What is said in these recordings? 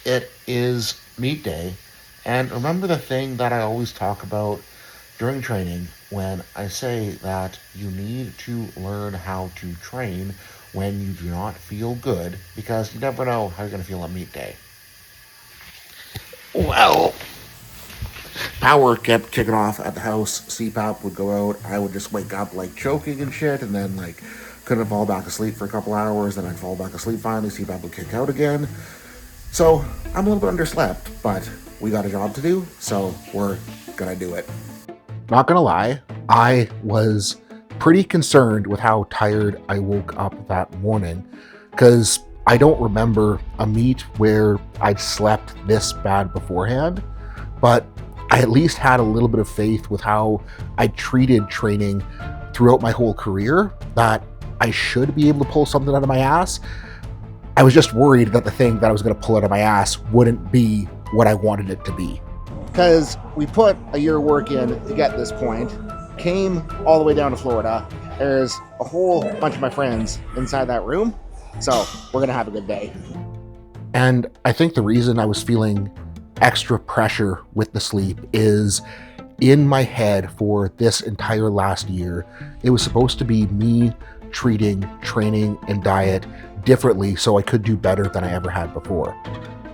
it is meet day. And remember the thing that I always talk about during training when I say that you need to learn how to train when you do not feel good, because you never know how you're going to feel on meet day. Well, power kept kicking off at the house. CPAP would go out. I would just wake up like choking and shit, and then like couldn't fall back asleep for a couple hours. Then I'd fall back asleep finally. CPAP would kick out again. So I'm a little bit underslept, but we got a job to do, so we're gonna do it. Not gonna lie, I was pretty concerned with how tired I woke up that morning, because I don't remember a meet where I'd slept this bad beforehand, but I at least had a little bit of faith with how I treated training throughout my whole career that I should be able to pull something out of my ass. I was just worried that the thing that I was going to pull out of my ass wouldn't be what I wanted it to be. Because we put a year of work in to get this point, came all the way down to Florida. There's a whole bunch of my friends inside that room, so we're going to have a good day. And I think the reason I was feeling extra pressure with the sleep is in my head for this entire last year, it was supposed to be me treating training and diet differently so I could do better than I ever had before.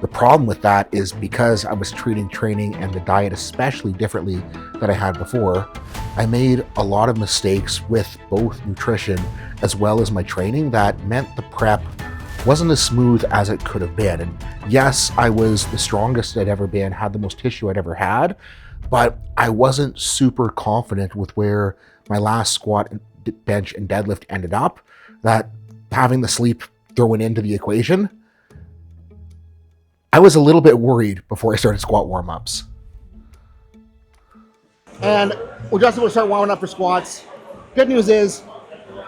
The problem with that is because I was treating training and the diet especially differently than I had before, I made a lot of mistakes with both nutrition as well as my training that meant the prep wasn't as smooth as it could have been. And yes, I was the strongest I'd ever been, had the most tissue I'd ever had, but I wasn't super confident with where my last squat, bench, and deadlift ended up, that having the sleep thrown into the equation, I was a little bit worried before I started squat warm-ups. And we're just about to start warming up for squats. Good news is,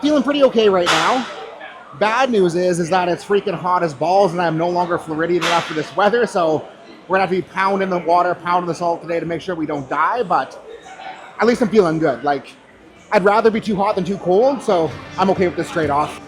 feeling pretty okay right now. Bad news is that it's freaking hot as balls and I'm no longer Floridian enough for this weather, so we're gonna have to be pounding the water, pounding the salt today to make sure we don't die, but at least I'm feeling good. Like, I'd rather be too hot than too cold, so I'm okay with this straight off.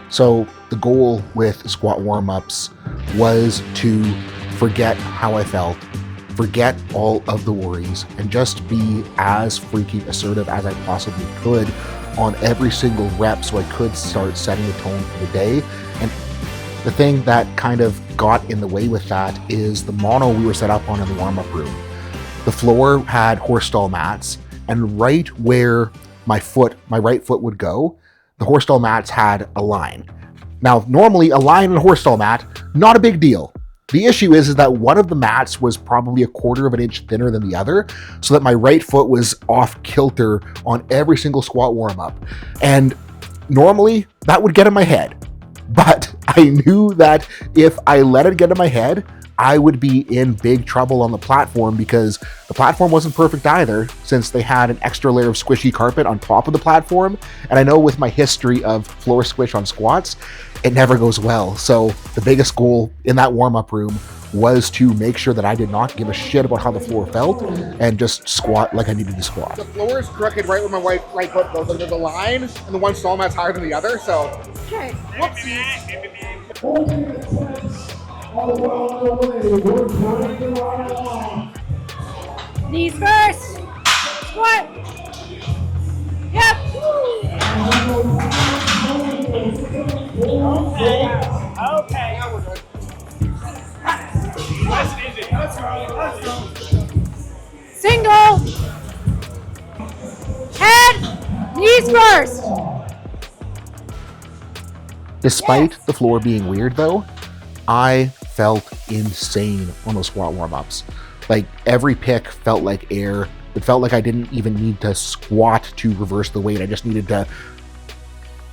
So the goal with squat warm-ups was to forget how I felt, forget all of the worries, and just be as freaking assertive as I possibly could on every single rep so I could start setting the tone for the day. And the thing that kind of got in the way with that is the mono we were set up on in the warm-up room. The floor had horse stall mats, and right where my right foot would go, the horse stall mats had a line. Now, normally a line in a horse stall mat, not a big deal. The issue is that one of the mats was probably 1/4 of an inch thinner than the other, so that my right foot was off kilter on every single squat warm-up. And normally that would get in my head. But I knew that if I let it get in my head, I would be in big trouble on the platform, because the platform wasn't perfect either, since they had an extra layer of squishy carpet on top of the platform. And I know with my history of floor squish on squats, it never goes well. So the biggest goal in that warm-up room was to make sure that I did not give a shit about how the floor felt and just squat like I needed to squat. The floor is crooked right where my right foot goes under the line, and the one stall mat's higher than the other, so. Okay. Knees first. Squat. Yep. Okay. Single. Head. Knees first. Despite the floor being weird though, I felt insane on those squat warm-ups. Like, every pick felt like air. It felt like I didn't even need to squat to reverse the weight. I just needed to,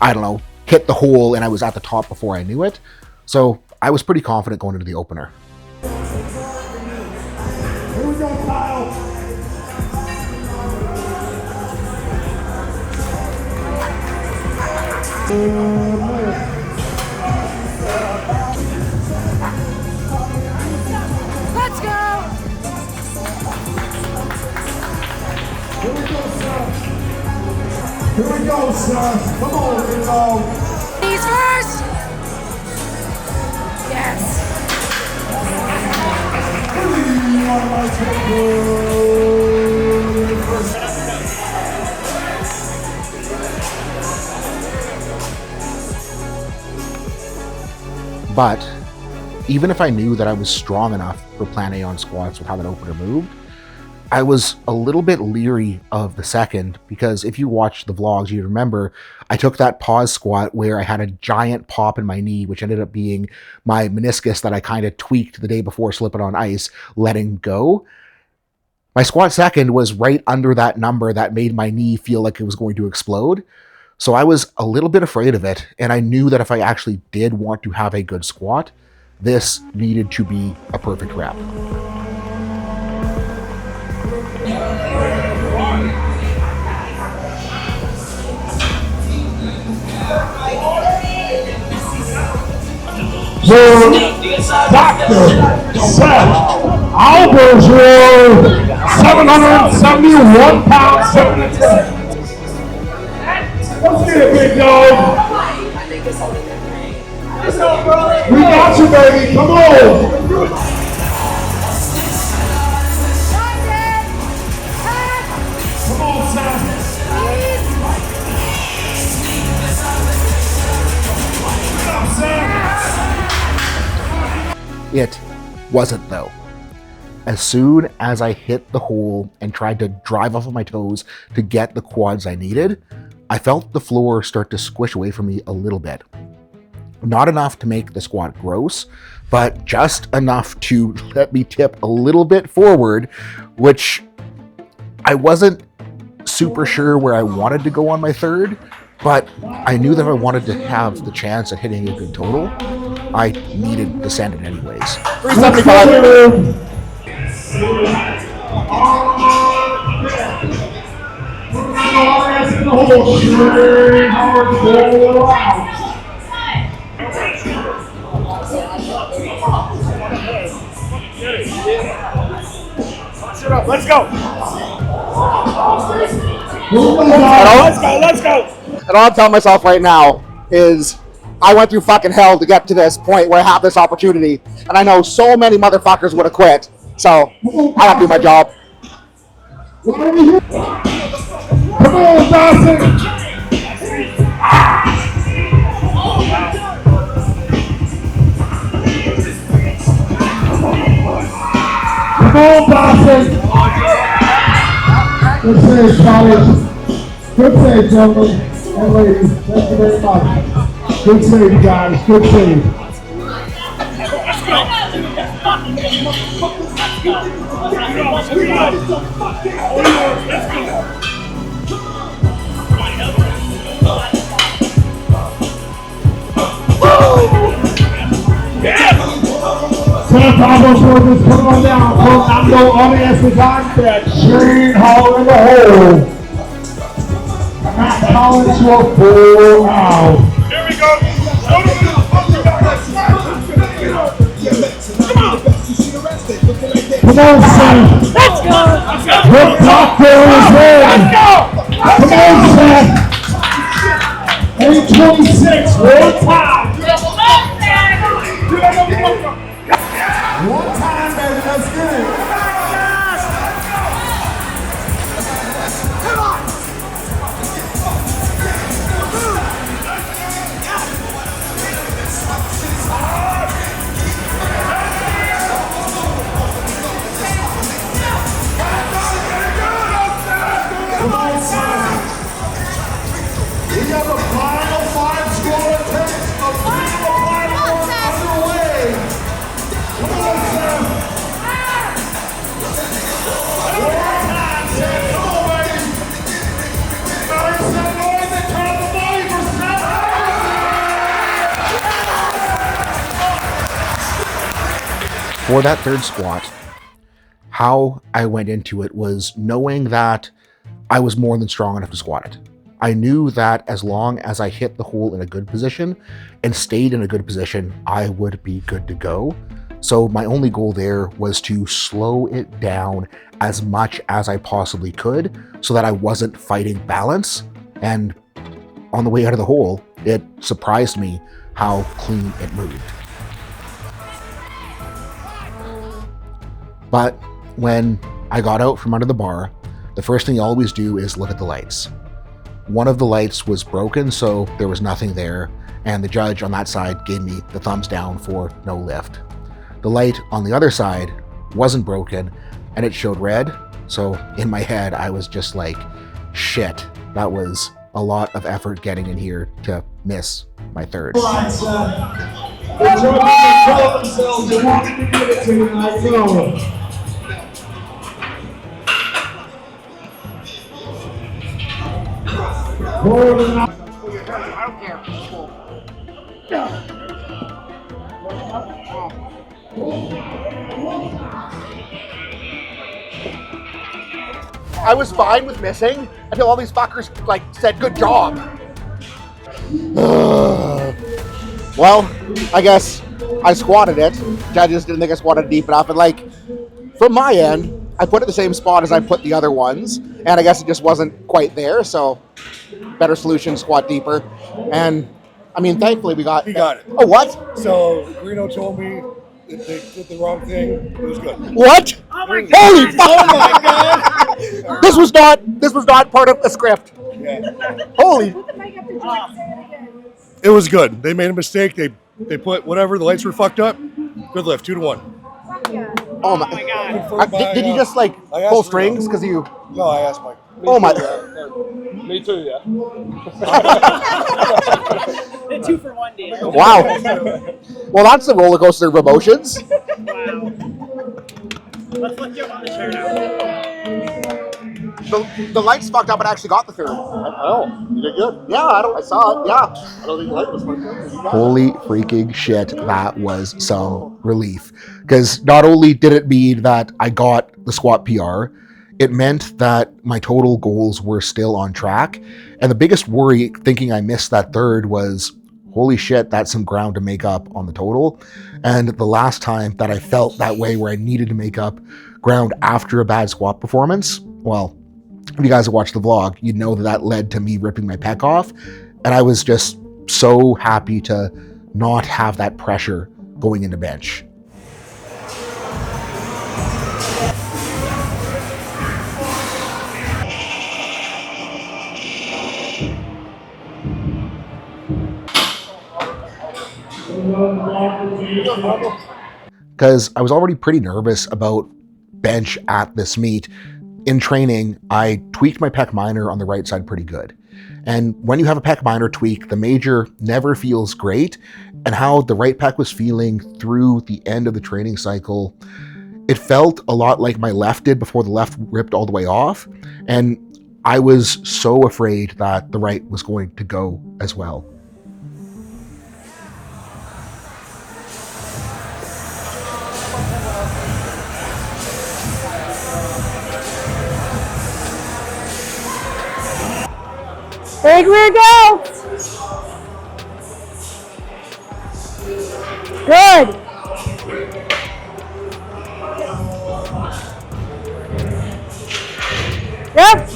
I don't know, hit the hole, and I was at the top before I knew it. So I was pretty confident going into the opener. Here we go, Kyle. we go, Seth. Come on, here we go. Knees first. Yes. But even if I knew that I was strong enough for plan A on squats with how that opener moved, I was a little bit leery of the second, because if you watch the vlogs, you remember I took that pause squat where I had a giant pop in my knee, which ended up being my meniscus that I kind of tweaked the day before slipping on ice, letting go. My squat second was right under that number that made my knee feel like it was going to explode. So I was a little bit afraid of it, and I knew that if I actually did want to have a good squat, this needed to be a perfect rep. So, Dr. Seth Albers, 771 pounds, 7 to 10. Let's get it, big dog. We got you, baby. Come on. Come on, Seth. Get up, Seth. It wasn't, though. As soon as I hit the hole and tried to drive off of my toes to get the quads I needed, I felt the floor start to squish away from me a little bit. Not enough to make the squat gross, but just enough to let me tip a little bit forward, which I wasn't super sure where I wanted to go on my third, but I knew that if I wanted to have the chance at hitting a good total, I needed to send it anyways. 375. Let's go. Let's go. And all I'm telling myself right now is I went through fucking hell to get to this point where I have this opportunity. And I know so many motherfuckers would have quit. So I have to do my job. Come on, Dawson. Come on, Dawson. Good save, college. Good save, gentlemen and ladies. Thank you very much. Good save, guys. Good save. Seth Albers, put on down. Fernando audience is on deck. Shane Hall in the hole. Matt Collins will pull out. Here we go. Come on, Seth. Let's go. The doctor is ready. Come on, Seth. 826, one time. One time, baby, let's get it. Come on. Come on, son. We have a final 5-score attempt of final underway. Come on, Seth. One time, Seth. Come on, baby. Make some noise and turn the volume for Seth. For that third squat, how I went into it was knowing that I was more than strong enough to squat it. I knew that as long as I hit the hole in a good position and stayed in a good position, I would be good to go. So my only goal there was to slow it down as much as I possibly could so that I wasn't fighting balance, And on the way out of the hole, it surprised me how clean it moved. But when I got out from under the bar, the first thing you always do is look at the lights. One of the lights was broken, so there was nothing there, and the judge on that side gave me the thumbs down for no lift. The light on the other side wasn't broken, and it showed red, so in my head I was just like, shit, that was a lot of effort getting in here to miss my third. All right, Seth. The judges tell themselves they wanted to give it to you, and I know. I was fine with missing until all these fuckers like said good job. Well, I guess I squatted it. Judges didn't think I squatted deep enough, and like from my end, I put it the same spot as I put the other ones, and I guess it just wasn't quite there. So better solution, squat deeper, and I mean, thankfully we got. He got it. Oh, what? So Reno told me if they did the wrong thing, it was good. What? Oh my God. Holy fuck! Oh my god! This was not part of the script. Yeah. Holy. Put the mic up to Jack. Say it again. It was good. They made a mistake. They put whatever, the lights were fucked up. Good lift, 2-1. Fuck yeah. Oh my. God. Did you just like I asked pull Reno. strings because you? No, I asked Mike. Oh my. Me too, yeah. The 2-for-1 deal. Wow. Well, that's the roller coaster of emotions. Wow. Let's you up on the chair now. The lights fucked up and I actually got the third. Oh, you did good. Yeah, I saw it. Yeah. I don't think the light was fucked up. Holy freaking shit, that was some relief. Because not only did it mean that I got the squat PR, it meant that my total goals were still on track. And the biggest worry, thinking I missed that third, was holy shit, that's some ground to make up on the total. And the last time that I felt that way, where I needed to make up ground after a bad squat performance, well, if you guys have watched the vlog, you'd know that led to me ripping my pec off. And I was just so happy to not have that pressure going into bench. Because I was already pretty nervous about bench at this meet. In training, I tweaked my pec minor on the right side pretty good. And when you have a pec minor tweak, the major never feels great. And how the right pec was feeling through the end of the training cycle, it felt a lot like my left did before the left ripped all the way off. And I was so afraid that the right was going to go as well. Big rear go. Good. Yep.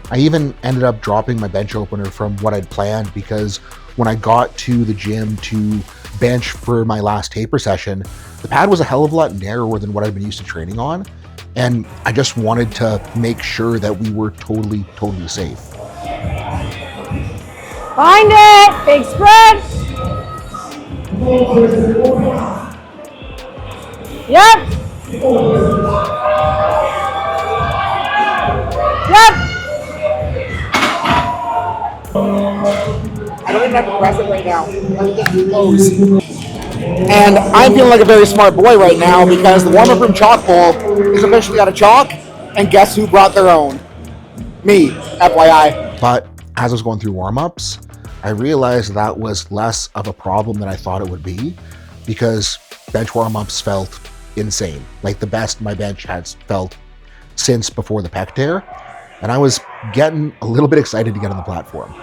I even ended up dropping my bench opener from what I'd planned, because when I got to the gym to bench for my last taper session, the pad was a hell of a lot narrower than what I'd been used to training on. And I just wanted to make sure that we were totally safe. Find it. Big spread. Yep. Yep. I don't even have to press it right now. It goes. And I'm feeling like a very smart boy right now, because the warm-up room chalk bowl is officially out of chalk, and guess who brought their own? Me, FYI. But as I was going through warm-ups, I realized that was less of a problem than I thought it would be, because bench warm-ups felt insane. Like the best my bench has felt since before the pec tear. And I was getting a little bit excited to get on the platform.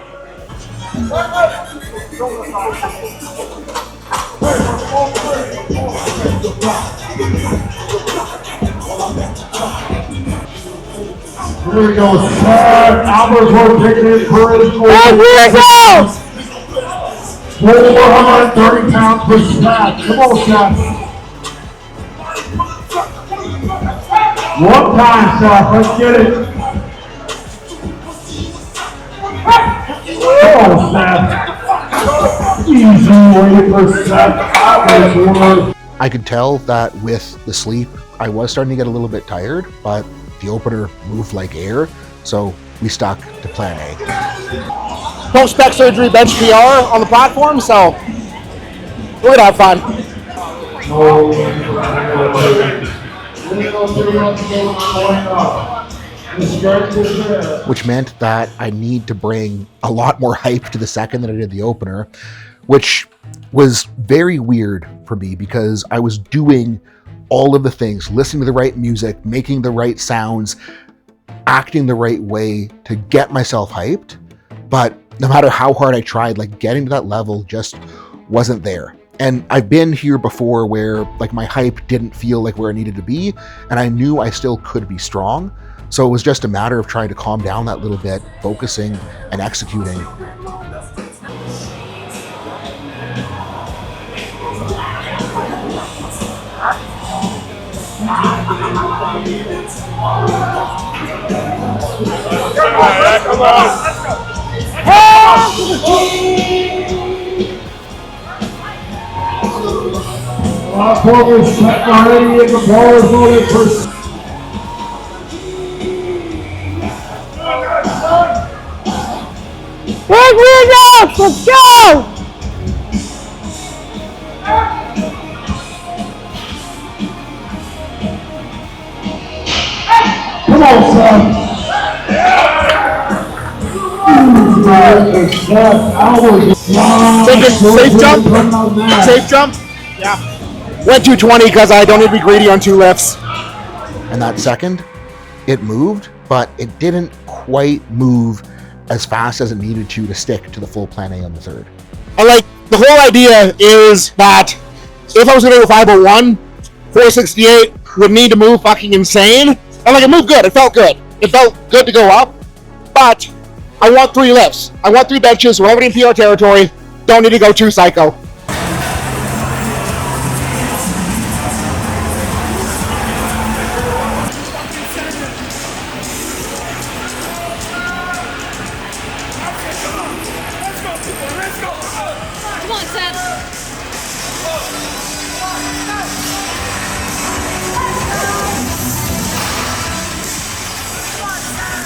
Here we go, Seth. Albert's taking it for his goal. 430 pounds per Seth. Come on, Seth. One time, Seth. Let's get it. Come on, Seth. Easy way for Seth. I could tell that with the sleep, I was starting to get a little bit tired, but the opener moved like air, so we stuck to plan A. Post-spec surgery bench PR on the platform, so we're gonna have fun. Which meant that I need to bring a lot more hype to the second than I did the opener, which was very weird for me because I was doing all of the things, listening to the right music, making the right sounds, acting the right way to get myself hyped. But no matter how hard I tried, like getting to that level just wasn't there. And I've been here before where like my hype didn't feel like where it needed to be, and I knew I still could be strong. So it was just a matter of trying to calm down that little bit, focusing and executing. Come on. Forward set already in the ball is loaded for Big windows, let's go! Come on, son. Safe jump. Safe jump. Yeah. Went 220 because I don't need to be greedy on two lifts. And that second, it moved, but it didn't quite move as fast as it needed to stick to the full plan A on the third. And like the whole idea is that if I was going to do 501, 468 would need to move fucking insane. And like it moved good. It felt good. It felt good to go up. But I want 3 lifts. I want 3 benches. We're already in PR territory. Don't need to go too psycho. Come on, Seth.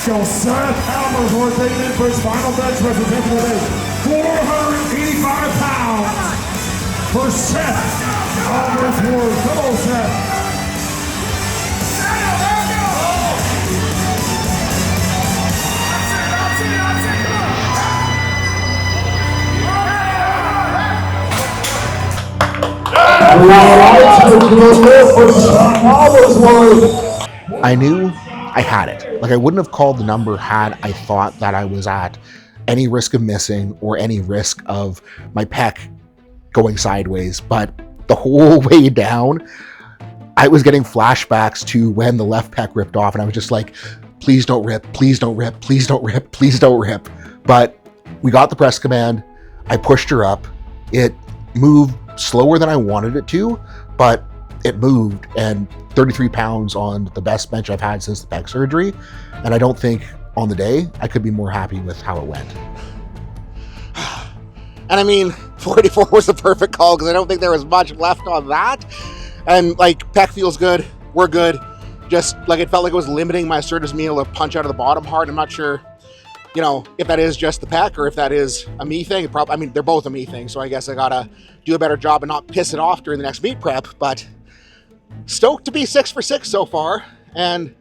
So Seth Albert's taking in for his final bench representing today. 485 pounds for Seth Albert's. Come on, Seth. I knew I had it. Like I wouldn't have called the number had I thought that I was at any risk of missing or any risk of my pec going sideways. But the whole way down, I was getting flashbacks to when the left pec ripped off, and I was just like, please don't rip, please don't rip, please don't rip, please don't rip. But we got the press command. I pushed her up. It moved slower than I wanted it to, but it moved, and 33 pounds on the best bench I've had since the pec surgery. And I don't think on the day I could be more happy with how it went. And I mean, 484 was the perfect call because I don't think there was much left on that. And like pec feels good, we're good. Just like it felt like it was limiting my assertiveness meal to punch out of the bottom hard. I'm not sure, if that is just the pec or if that is a me thing. I mean, they're both a me thing, so I guess I gotta do a better job and not piss it off during the next meet prep. But stoked to be 6 for 6 so far, and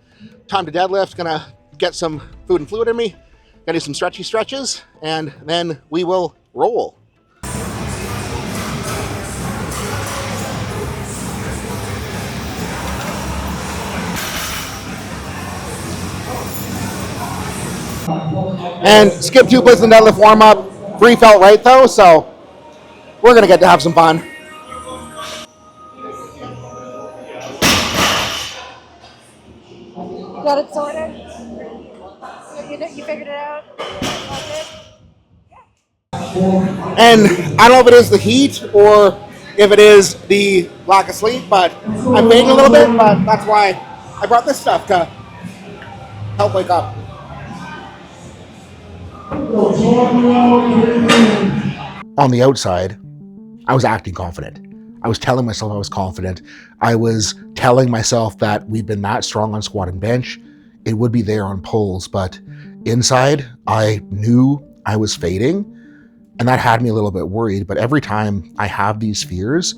time to deadlift. Gonna get some food and fluid in me, gonna do some stretchy stretches, and then we will roll. And skip 2 plates in the deadlift warm up. 3 felt right though, so we're gonna get to have some fun. Got it sorted? You figured it out? And I don't know if it is the heat or if it is the lack of sleep, but I'm fading a little bit, but that's why I brought this stuff to help wake up. On the outside, I was acting confident. I was telling myself I was confident. I was telling myself that we've been that strong on squat and bench. It would be there on pulls, but inside, I knew I was fading, and that had me a little bit worried. But every time I have these fears,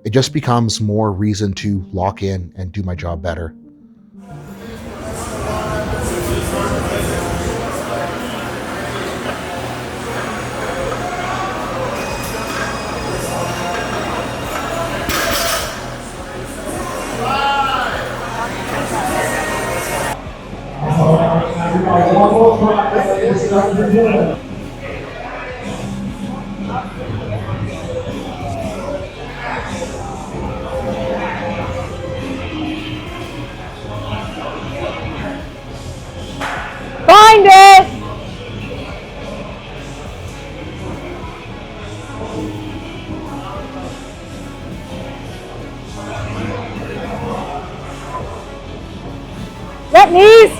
it just becomes more reason to lock in and do my job better. Find it! Yep, knees!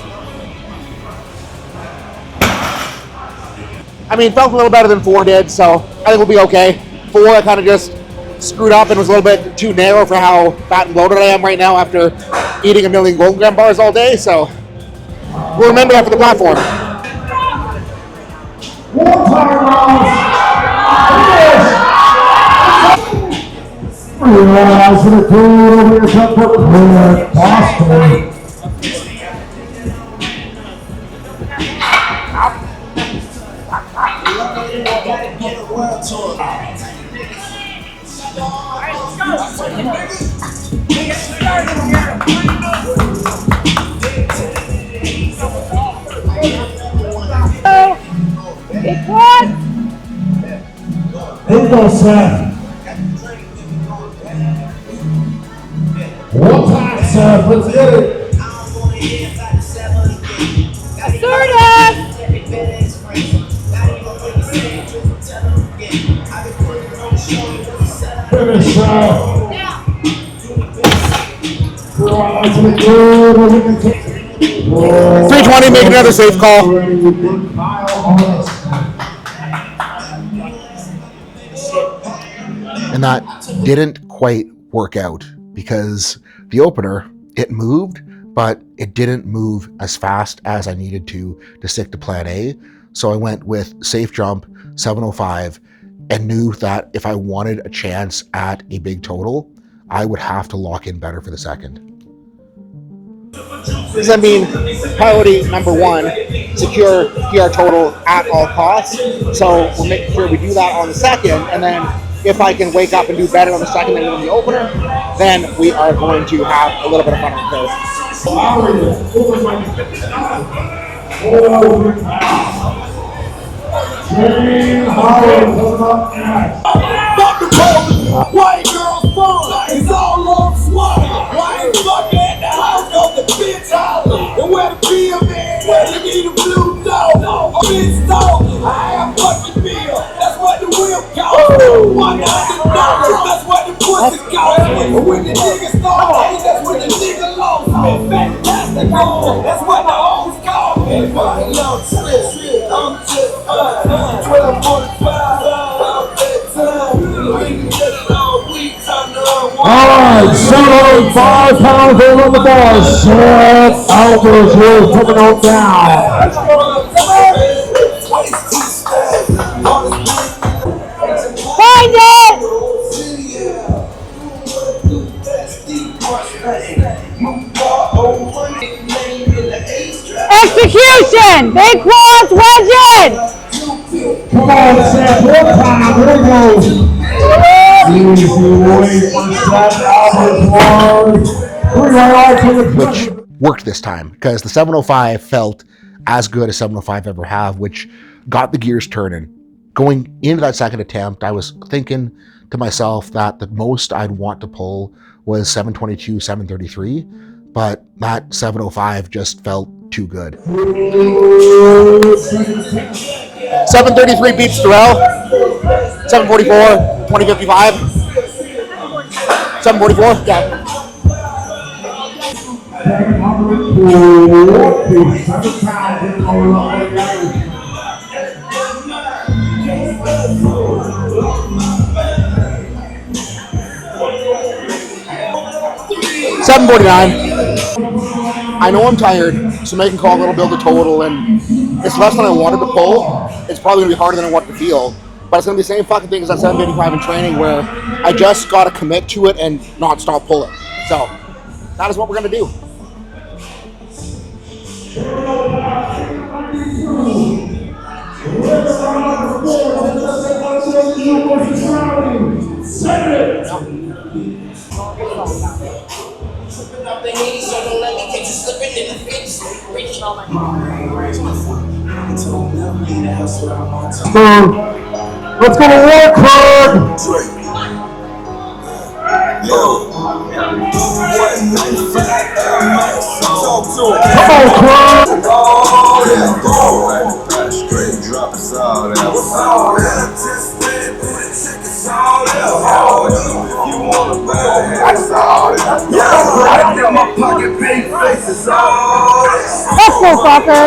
I mean, it felt a little better than 4 did, so I think we'll be okay. 4, I kind of just screwed up and was a little bit too narrow for how fat and bloated I am right now after eating a million Golden Graham bars all day, so we'll remember that for the platform. Realize the dude over here is up for Boston. Big quad! Here we go, Seth. One time, Seth. Let's get it. Sorta! Finish, Seth. 320, make another safe call. And that didn't quite work out because the opener, it moved, but it didn't move as fast as I needed to stick to plan A. So I went with safe jump, 705, and knew that if I wanted a chance at a big total, I would have to lock in better for the second. Does that mean priority number 1, secure PR total at all costs? So we're making sure we do that on the second, and then if I can wake up and do better on the second than on the opener, then we are going to have a little bit of fun on the White girls fun, it's all on swat. Why ain't fucking at the house of the bitch holler? And where the beer man, where they need a blue dog. A bitch dog, I am fucking beer. That's what the whip costs. $100, that's what the pussy costs. And when the niggas start, hey, that's when the nigga lost. Fantastic, that's what the hoes call. And fucking love shit, I'm just 1245. Alright, 705 pounds over the bar. Seth Albers will coming on down. Find it! Execution! Big quads, wedge in! Come on, Seth, one time, here we go. Easy way for Seth Albers. which worked this time because the 705 felt as good as 705 ever have, which got the gears turning. Going into that second attempt, I was thinking to myself that the most I'd want to pull was 722, 733, but that 705 just felt too good. 733 beats Terrell. 744, 2055. 744, yeah. 749. I know I'm tired, so making call will build a total, and it's less than I wanted to pull. It's probably gonna be harder than I want to feel, but it's gonna be the same fucking thing as that 785 in training, where I just gotta commit to it and not stop pulling. So that is what we're gonna do. Let's go to work hard. Let's go, fucker.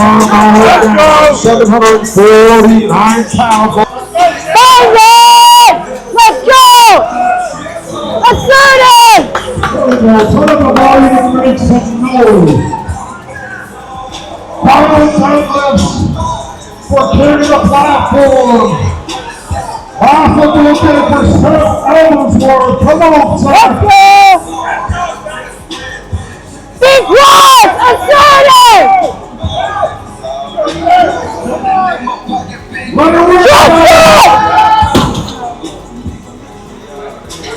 Alright, Seth Alvarez, 749 pounds. Find it! Let's go! Assertive! Turn up the volume and make some noise. Power deadlifts for clearing the platform. Half of the looking for Seth Ellsworth. Come on, Seth. Let's go! Big quads! Assertive! Run away.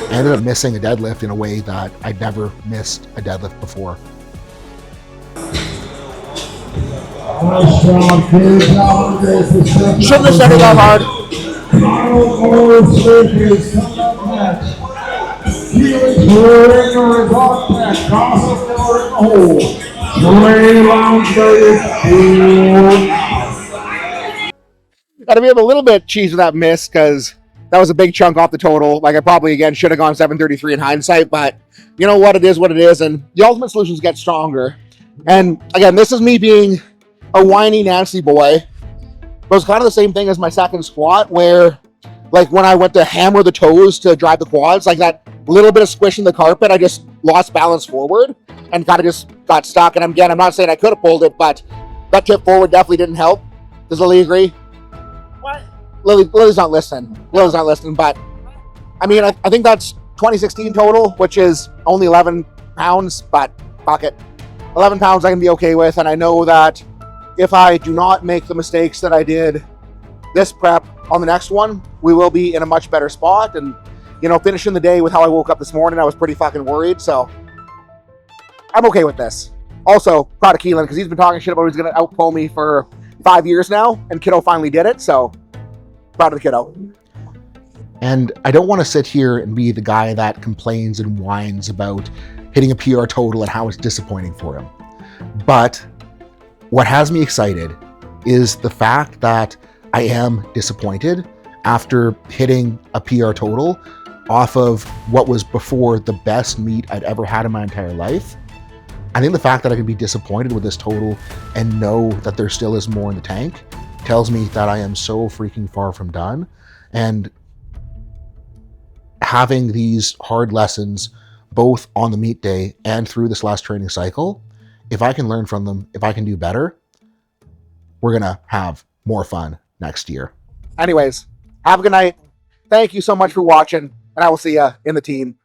I ended up missing a deadlift in a way that I'd never missed a deadlift before. Shouldn't have said it that hard. Gotta be a little bit cheesed with that miss, because that was a big chunk off the total. Like, I probably, again, should have gone 733 in hindsight, but you know what? It is what it is, and the ultimate solutions get stronger. And again, this is me being a whiny Nancy boy. But it was kind of the same thing as my second squat, where, like, when I went to hammer the toes to drive the quads, like that little bit of squish in the carpet, I just lost balance forward and kind of just got stuck. And again, I'm not saying I could have pulled it, but that tip forward definitely didn't help. Does Lily agree? What? Lily's not listening. Lily's not listening, but I mean, I think that's 2016 total, which is only 11 pounds, but fuck it. 11 pounds I can be okay with, and I know that if I do not make the mistakes that I did this prep on the next one, we will be in a much better spot. And, you know, finishing the day with how I woke up this morning, I was pretty fucking worried, so I'm okay with this. Also, proud of Keelan, because he's been talking shit about he's going to outpull me for 5 years now, and kiddo finally did it, so proud of the kiddo. And I don't want to sit here and be the guy that complains and whines about hitting a PR total and how it's disappointing for him. But what has me excited is the fact that I am disappointed after hitting a PR total off of what was before the best meet I'd ever had in my entire life. I think the fact that I can be disappointed with this total and know that there still is more in the tank tells me that I am so freaking far from done. And having these hard lessons both on the meet day and through this last training cycle, if I can learn from them, if I can do better, we're gonna have more fun next year. Anyways, have a good night. Thank you so much for watching, and I will see you in the team